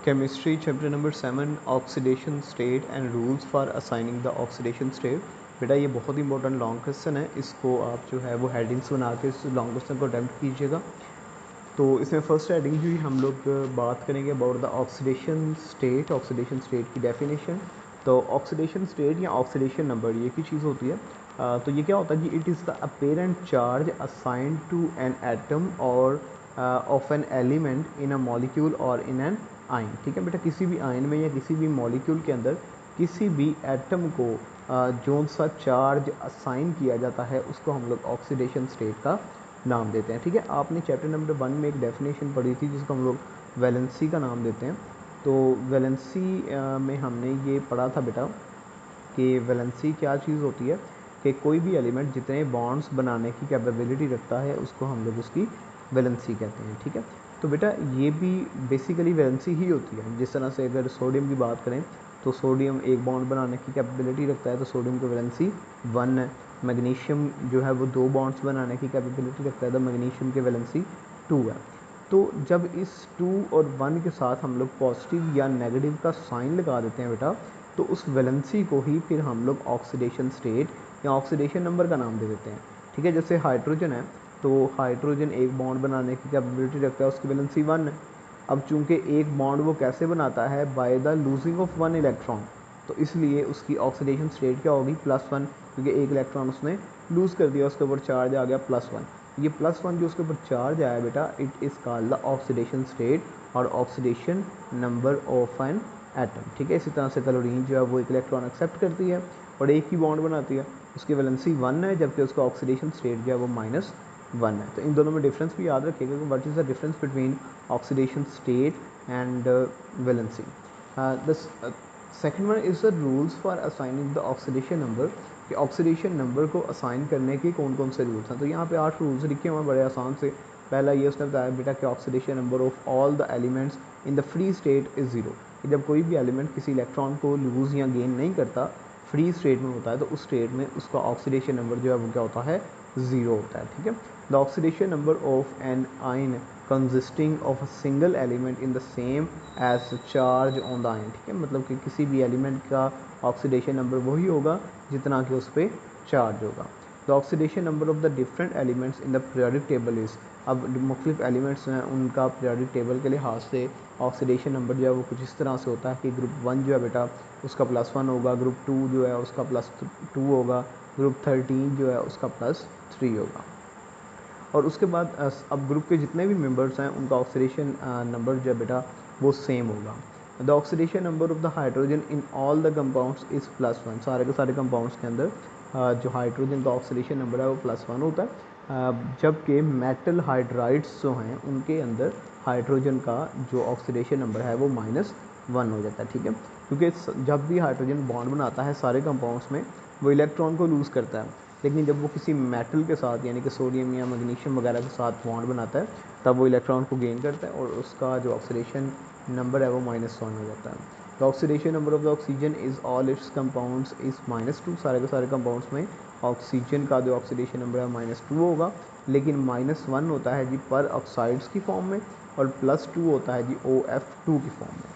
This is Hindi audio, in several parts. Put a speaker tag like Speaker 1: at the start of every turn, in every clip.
Speaker 1: Chemistry chapter number 7 oxidation state and rules for assigning the oxidation state. बेटा ये बहुत ही इंपॉर्टेंट लॉन्ग क्वेश्चन है, इसको आप जो है वो हेडिंग्स बना के इस लॉन्ग क्वेश्चन को अटैम्प्ट कीजिएगा। तो इसमें फर्स्ट हेडिंग जो हम लोग बात करेंगे अबाउट द ऑक्सीडेशन स्टेट की डेफिनेशन। तो ऑक्सीडेशन स्टेट या ऑक्सीडेशन नंबर ये की चीज़ होती है। तो ये क्या होता है कि it is the apparent charge assigned to an atom और of an element in a molecule और इन एन आयन। ठीक है बेटा, किसी भी आयन में या किसी भी मॉलिक्यूल के अंदर किसी भी एटम को जो सा चार्ज असाइन किया जाता है उसको हम लोग ऑक्सीडेशन स्टेट का नाम देते हैं। ठीक है, आपने चैप्टर नंबर 1 में एक डेफिनेशन पढ़ी थी जिसको हम लोग वैलेंसी का नाम देते हैं। तो वैलेंसी में हमने ये पढ़ा था बेटा कि वैलेंसी क्या चीज़ होती है कि कोई भी एलिमेंट जितने बॉन्ड्स बनाने की कैपेबिलिटी रखता है उसको हम लोग उसकी वैलेंसी कहते हैं। ठीक है, तो बेटा ये भी बेसिकली वैलेंसी ही होती है। जिस तरह से अगर सोडियम की बात करें तो सोडियम एक बॉन्ड बनाने की कैपेबिलिटी रखता है तो सोडियम की वैलेंसी 1 है। मैग्नीशियम जो है वो 2 बॉन्ड्स बनाने की कैपेबिलिटी रखता है तो मैग्नीशियम की वैलेंसी 2 है। तो जब इस 2 और 1 के साथ हम लोग पॉजिटिव या नेगेटिव का साइन लगा देते हैं बेटा, तो उस वैलेंसी को ही फिर हम लोग ऑक्सीडेशन स्टेट या ऑक्सीडेशन नंबर का नाम दे देते हैं। ठीक है, जैसे हाइड्रोजन है तो हाइड्रोजन एक बॉन्ड बनाने की कैपेबिलिटी रखता है, उसकी वैलेंसी 1 है। अब चूंकि एक बॉन्ड वो कैसे बनाता है, by the losing of 1 electron, तो इसलिए उसकी ऑक्सीडेशन स्टेट क्या होगी, +1, क्योंकि एक इलेक्ट्रॉन उसने लूज़ कर दिया, उसके ऊपर चार्ज आ गया +1। ये +1 जो उसके ऊपर चार्ज आया बेटा, it is called the oxidation state और oxidation number of an atom. ठीक है, इसी तरह से क्लोरीन जो है वो एक इलेक्ट्रॉन एक्सेप्ट करती है और एक ही बॉन्ड बनाती है, उसकी वैलेंसी 1 है, जबकि उसका ऑक्सीडेशन स्टेट जो है वो -1 है। तो इन दोनों में डिफरेंस भी याद रखिएगा कि what is the difference between oxidation state and valency. The second one is the rules for assigning the oxidation number, कि ऑक्सीडेशन नंबर को असाइन करने के कौन कौन से रूल्स हैं। तो यहाँ पे 8 रूल्स लिखे हुए हैं बड़े आसान से। पहला ये उसने बताया बेटा कि oxidation number of all the elements in the free state is 0, कि जब कोई भी एलिमेंट किसी इलेक्ट्रॉन को लूज़ या गेन नहीं करता, फ्री स्टेट में होता है, तो उस स्टेट में उसका ऑक्सीडेशन नंबर जो है वो क्या होता है, 0 होता है। ठीक है, the oxidation number of an ion consisting of a single element in the same as charge on the ion. ठीक है, मतलब कि किसी भी एलिमेंट का ऑक्सीडेशन नंबर वही होगा जितना कि उस पर चार्ज होगा। The oxidation number of the different elements in the periodic table is, अब मुख्तलिफ एलिमेंट्स हैं उनका पीरियोडिक टेबल के लिहाज से ऑक्सीडेशन नंबर जो है वो कुछ इस तरह से होता है कि ग्रुप 1 जो है बेटा उसका +1 होगा, ग्रुप 2 जो है उसका +2 होगा, ग्रुप 13 जो है उसका +3 होगा। और उसके बाद अब ग्रुप के जितने भी मेंबर्स हैं उनका ऑक्सीडेशन नंबर जो है बेटा वो सेम होगा। The oxidation number of the hydrogen in all the compounds is +1, सारे के सारे कंपाउंड्स के अंदर जो हाइड्रोजन का ऑक्सीडेशन नंबर है वो +1 होता है। जबकि मेटल हाइड्राइड्स जो हैं उनके अंदर हाइड्रोजन का जो ऑक्सीडेशन नंबर है वो -1 हो जाता है। ठीक है, क्योंकि जब भी हाइड्रोजन बॉन्ड बनाता है सारे कंपाउंड्स में वो इलेक्ट्रॉन को लूज़ करता है, लेकिन जब वो किसी मेटल के साथ यानी कि सोडियम या मैग्नीशियम वगैरह के साथ बॉन्ड बनाता है तब वो इलेक्ट्रॉन को गेन करता है और उसका जो ऑक्सीडेशन नंबर है वो -1 हो जाता है। The oxidation number of the oxygen is all it's compounds is -2, सारे के सारे कंपाउंड्स में ऑक्सीजन का जो ऑक्सीडेशन नंबर है -2 होगा, लेकिन -1 होता है जी पर ऑक्साइड्स की फॉर्म में और +2 होता है जी OF2 की फॉर्म में।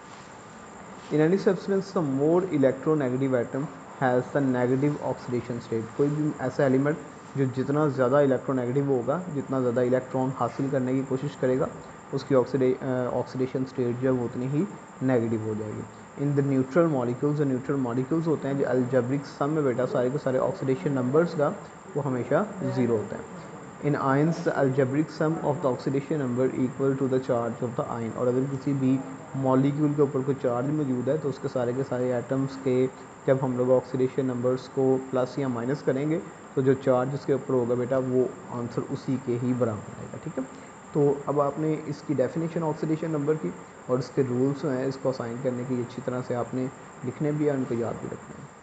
Speaker 1: In any substance the more electronegative atom has the negative oxidation state, कोई भी ऐसा एलिमेंट जो जितना ज़्यादा इलेक्ट्रोनेगेटिव होगा, जितना ज़्यादा इलेक्ट्रॉन हासिल करने की कोशिश करेगा, उसकी ऑक्सीडेशन स्टेट जो है वो उतनी ही नेगेटिव हो जाएगी। इन द न्यूट्रल मॉलिक्यूल्स, जो न्यूट्रल मॉलिक्यूल्स होते हैं जो अलजेब्रिक सम में बेटा सारे के सारे ऑक्सीडेशन नंबर्स का वो हमेशा 0 होता है। In ions the algebraic sum of the oxidation number equal to the charge of the ion, और अगर किसी भी मॉलिक्यूल के ऊपर कोई चार्ज मौजूद है तो उसके सारे के सारे एटम्स के जब हम लोग ऑक्सीडेशन नंबर्स को प्लस या माइनस करेंगे तो जो चार्ज उसके ऊपर होगा बेटा वो आंसर उसी के ही बराबर आएगा। ठीक है, तो अब आपने इसकी डेफिनेशन ऑक्सीडेशन नंबर की और इसके रूल्स हैं इसको असाइन करने की अच्छी तरह से आपने लिखने भी है, उनको याद भी रखना है।